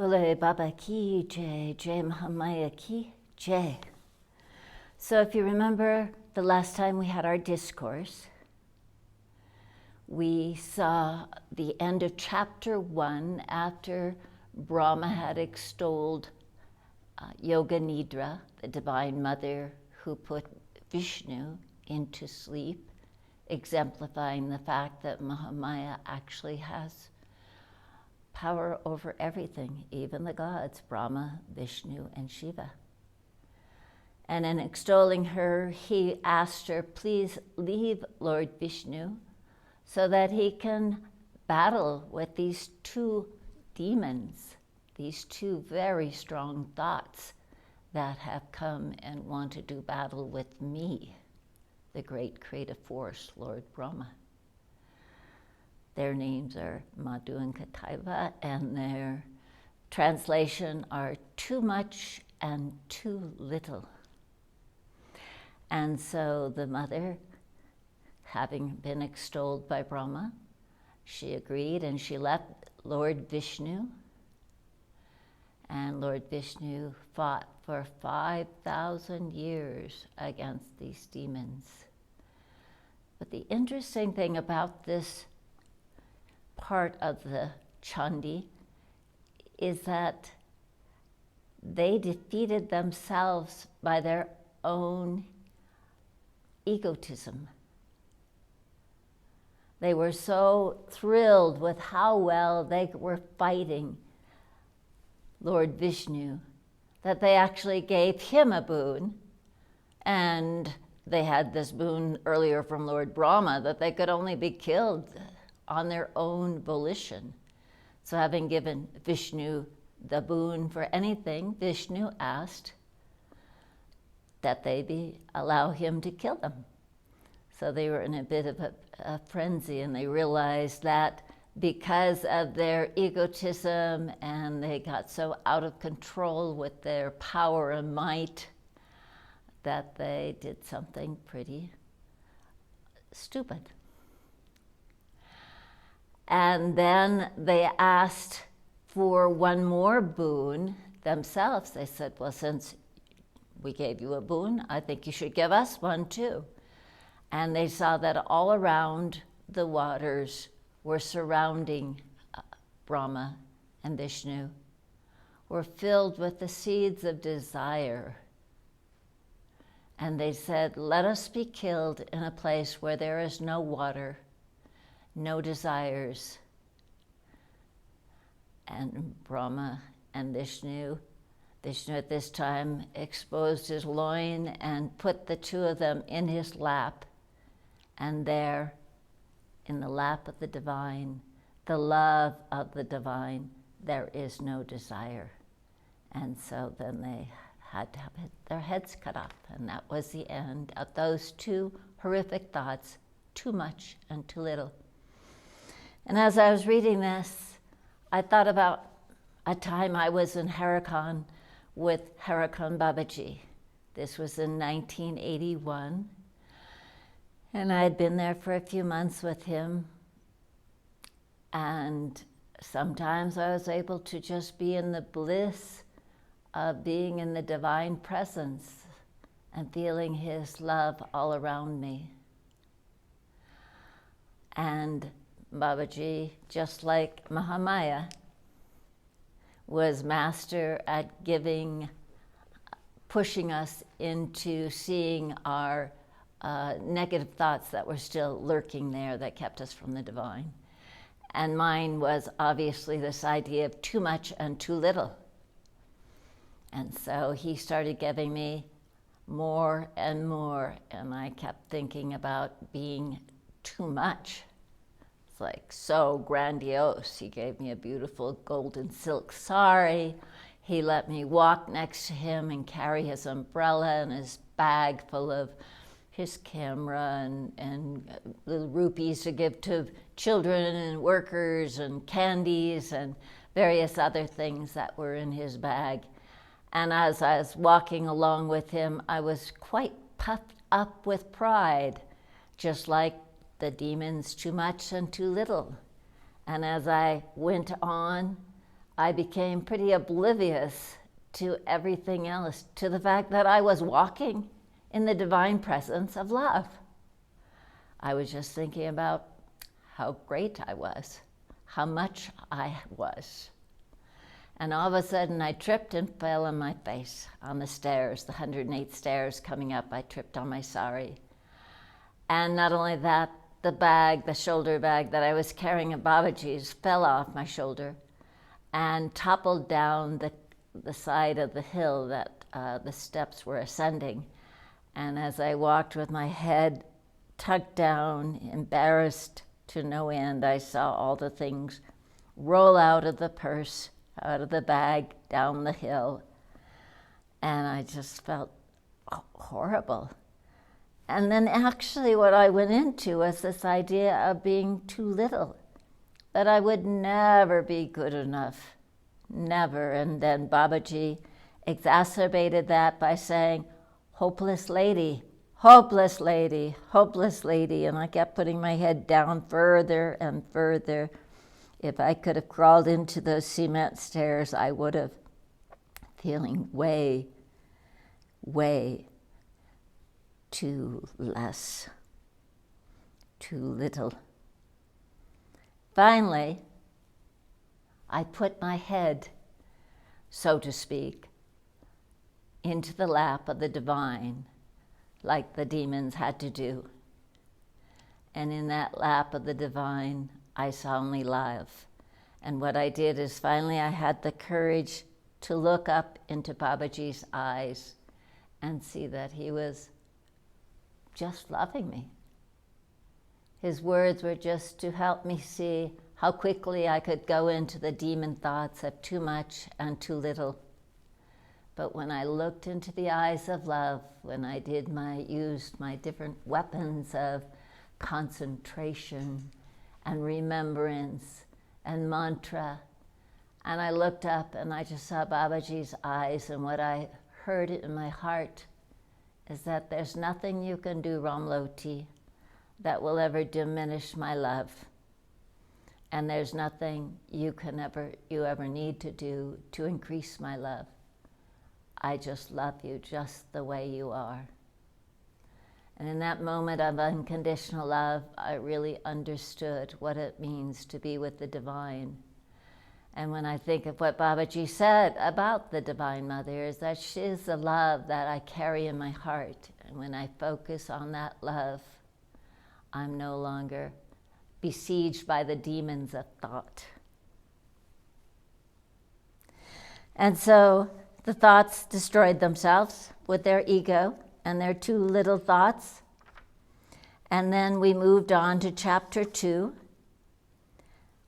Bole Baba ki jai, jai Mahamaya ki jai. So if you remember the last time we had our discourse, we saw the end of chapter 1 after Brahma had extolled Yoga Nidra, the Divine Mother who put Vishnu into sleep, exemplifying the fact that Mahamaya actually has power over everything, even the gods, Brahma, Vishnu, and Shiva. And in extolling her, he asked her, please leave Lord Vishnu so that he can battle with these two demons, these two very strong thoughts that have come and want to do battle with me, the great creative force, Lord Brahma. Their names are Madhu and Kataiva, and their translation are too much and too little. And so the mother, having been extolled by Brahma, she agreed and she left Lord Vishnu. And Lord Vishnu fought for 5,000 years against these demons. But the interesting thing about this part of the Chandi is that they defeated themselves by their own egotism. They were so thrilled with how well they were fighting Lord Vishnu that they actually gave him a boon, and they had this boon earlier from Lord Brahma that they could only be killed on their own volition. So having given Vishnu the boon for anything, Vishnu asked that they allow him to kill them. So they were in a bit of a frenzy, and they realized that because of their egotism and they got so out of control with their power and might that they did something pretty stupid. And then they asked for one more boon themselves. They said, well, since we gave you a boon, I think you should give us one too. And they saw that all around the waters were surrounding Brahma and Vishnu, were filled with the seeds of desire. And they said, let us be killed in a place where there is no water, no desires. And Brahma and Vishnu at this time exposed his loin and put the two of them in his lap. And there, in the lap of the divine, the love of the divine, there is no desire. And so then they had to have their heads cut off. And that was the end of those two horrific thoughts, too much and too little. And as I was reading this, I thought about a time I was in Harakan with Harakan Babaji. This was in 1981. And I had been there for a few months with him. And sometimes I was able to just be in the bliss of being in the divine presence and feeling his love all around me. And Babaji, just like Mahamaya, was master at pushing us into seeing our negative thoughts that were still lurking there that kept us from the divine. And mine was obviously this idea of too much and too little. And so he started giving me more and more, and I kept thinking about being too much. It's like so grandiose. He gave me a beautiful golden silk sari. He let me walk next to him and carry his umbrella and his bag full of his camera and little rupees to give to children and workers and candies and various other things that were in his bag. And as I was walking along with him, I was quite puffed up with pride, just like the demons, too much and too little. And as I went on, I became pretty oblivious to everything else, to the fact that I was walking in the divine presence of love. I was just thinking about how great I was, how much I was. And all of a sudden I tripped and fell on my face on the stairs, the 108 stairs coming up. I tripped on my sari. And not only that, the bag, the shoulder bag that I was carrying at Babaji's fell off my shoulder and toppled down the side of the hill that the steps were ascending. And as I walked with my head tucked down, embarrassed to no end, I saw all the things roll out of the purse, out of the bag, down the hill. And I just felt horrible. And then actually what I went into was this idea of being too little, that I would never be good enough, never. And then Babaji exacerbated that by saying, hopeless lady, hopeless lady, hopeless lady. And I kept putting my head down further and further. If I could have crawled into those cement stairs, I would have, feeling way, way too less, too little. Finally, I put my head, so to speak, into the lap of the divine, like the demons had to do. And in that lap of the divine, I saw only love. And what I did is finally I had the courage to look up into Babaji's eyes and see that he was just loving me. His words were just to help me see how quickly I could go into the demon thoughts of too much and too little. But when I looked into the eyes of love, when I used my different weapons of concentration and remembrance and mantra, and I looked up and I just saw Babaji's eyes, and what I heard in my heart is that there's nothing you can do, Ramloti, that will ever diminish my love. And there's nothing you ever need to do to increase my love. I just love you just the way you are. And in that moment of unconditional love, I really understood what it means to be with the divine. And when I think of what Babaji said about the Divine Mother, is that she is the love that I carry in my heart. And when I focus on that love, I'm no longer besieged by the demons of thought. And so the thoughts destroyed themselves with their ego and their too little thoughts. And then we moved on to chapter 2,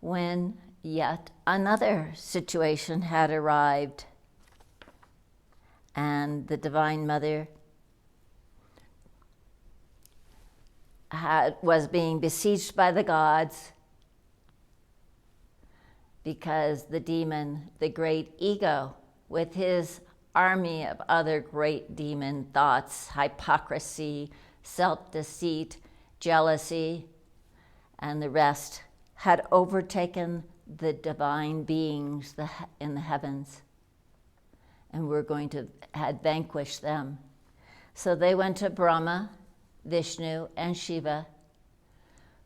when yet another situation had arrived, and the Divine Mother was being besieged by the gods because the demon, the great ego, with his army of other great demon thoughts, hypocrisy, self-deceit, jealousy, and the rest, had overtaken the divine beings in the heavens, and had vanquished them. So they went to Brahma, Vishnu, and Shiva,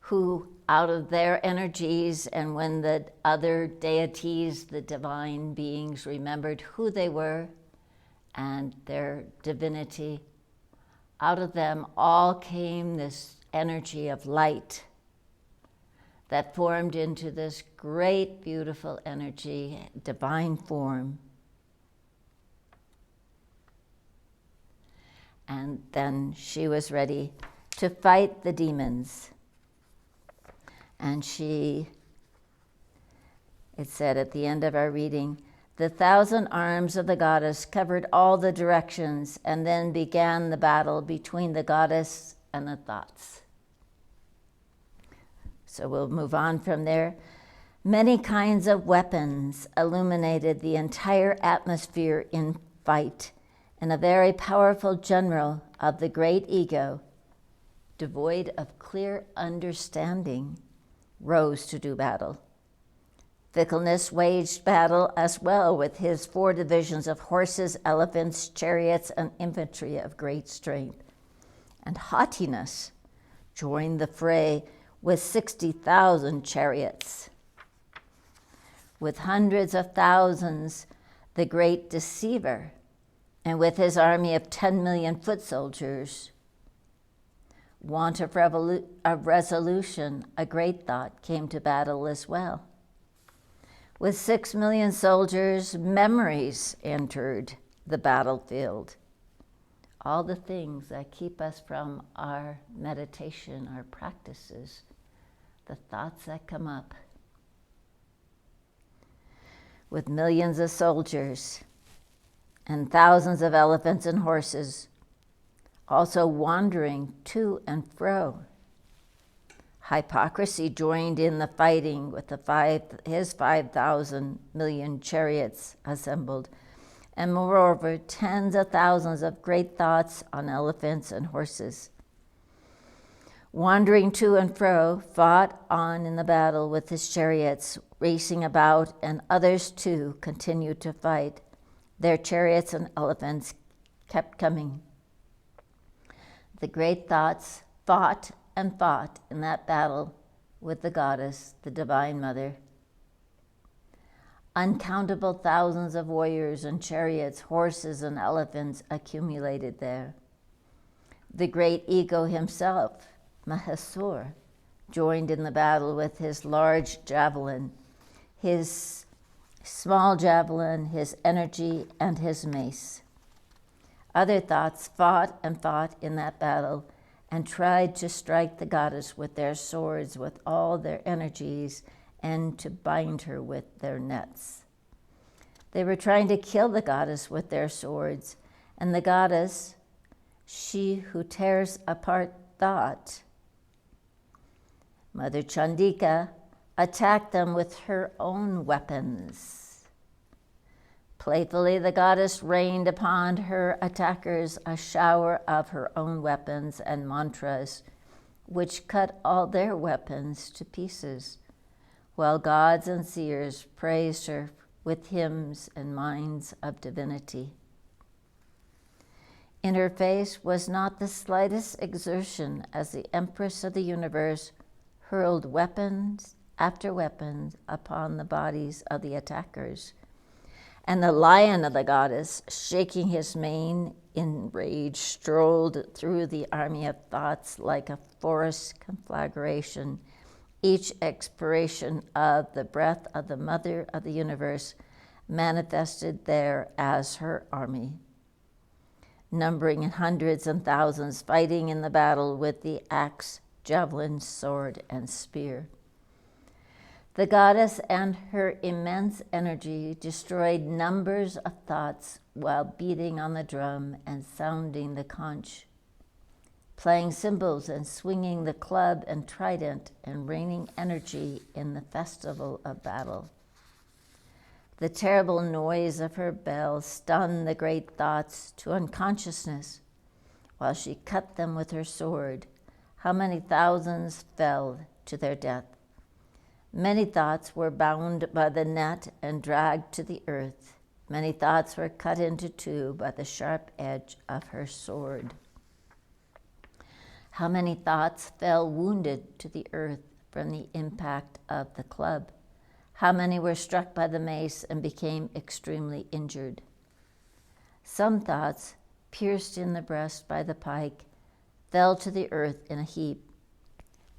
who out of their energies, and when the other deities, the divine beings, remembered who they were and their divinity, out of them all came this energy of light that formed into this great, beautiful energy, divine form. And then she was ready to fight the demons. And it said at the end of our reading, the 1,000 arms of the goddess covered all the directions, and then began the battle between the goddess and the thoughts. So we'll move on from there. Many kinds of weapons illuminated the entire atmosphere in fight, and a very powerful general of the great ego, devoid of clear understanding, rose to do battle. Fickleness waged battle as well with his 4 divisions of horses, elephants, chariots, and infantry of great strength. And haughtiness joined the fray with 60,000 chariots. With hundreds of thousands, the great deceiver, and with his army of 10 million foot soldiers. Want of resolution, a great thought, came to battle as well. With 6 million soldiers, memories entered the battlefield. All the things that keep us from our meditation, our practices, the thoughts that come up. With millions of soldiers and thousands of elephants and horses, also wandering to and fro. Hypocrisy joined in the fighting with his 5,000 million chariots assembled, and moreover, tens of thousands of great thoughts on elephants and horses. Wandering to and fro, fought on in the battle with his chariots, racing about, and others too continued to fight. Their chariots and elephants kept coming. The great thoughts fought and fought in that battle with the goddess, the Divine Mother. Uncountable thousands of warriors and chariots, horses and elephants accumulated there. The great ego himself, Mahasur, joined in the battle with his large javelin, his small javelin, his energy, and his mace. Other thoughts fought and fought in that battle and tried to strike the goddess with their swords, with all their energies, and to bind her with their nets. They were trying to kill the goddess with their swords, and the goddess, she who tears apart thought, Mother Chandika, attacked them with her own weapons. Playfully, the goddess rained upon her attackers a shower of her own weapons and mantras, which cut all their weapons to pieces, while gods and seers praised her with hymns and minds of divinity. In her face was not the slightest exertion as the Empress of the universe hurled weapons after weapons upon the bodies of the attackers. And the lion of the goddess, shaking his mane in rage, strolled through the army of thoughts like a forest conflagration, each expiration of the breath of the Mother of the universe manifested there as her army, numbering in hundreds and thousands, fighting in the battle with the axe, javelin, sword, and spear. The goddess and her immense energy destroyed numbers of thoughts while beating on the drum and sounding the conch, playing cymbals and swinging the club and trident and raining energy in the festival of battle. The terrible noise of her bell stunned the great thoughts to unconsciousness while she cut them with her sword. How many thousands fell to their death? Many thoughts were bound by the net and dragged to the earth. Many thoughts were cut into two by the sharp edge of her sword. How many thoughts fell wounded to the earth from the impact of the club? How many were struck by the mace and became extremely injured? Some thoughts, pierced in the breast by the pike, fell to the earth in a heap.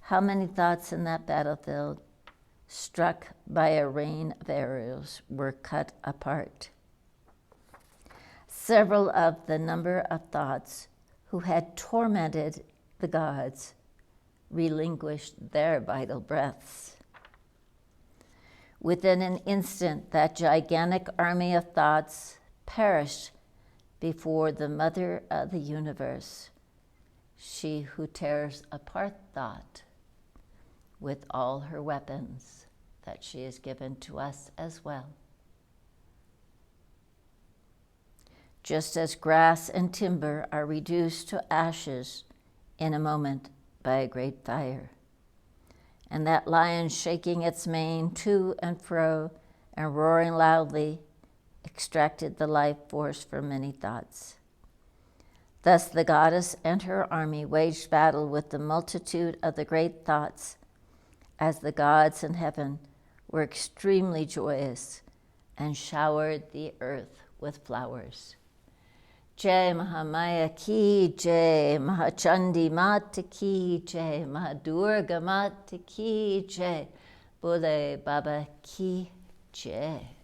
How many thoughts in that battlefield, struck by a rain of arrows, were cut apart? Several of the number of thoughts who had tormented the gods relinquished their vital breaths. Within an instant, that gigantic army of thoughts perished before the Mother of the universe, she who tears apart thought with all her weapons that she has given to us as well. Just as grass and timber are reduced to ashes in a moment by a great fire, and that lion shaking its mane to and fro and roaring loudly extracted the life force from many thoughts. Thus the goddess and her army waged battle with the multitude of the great thoughts, as the gods in heaven were extremely joyous and showered the earth with flowers. Jai Mahamaya ki jai, Chandi Mata ki jai, Durga Mata ki jai, Bole Baba ki jai.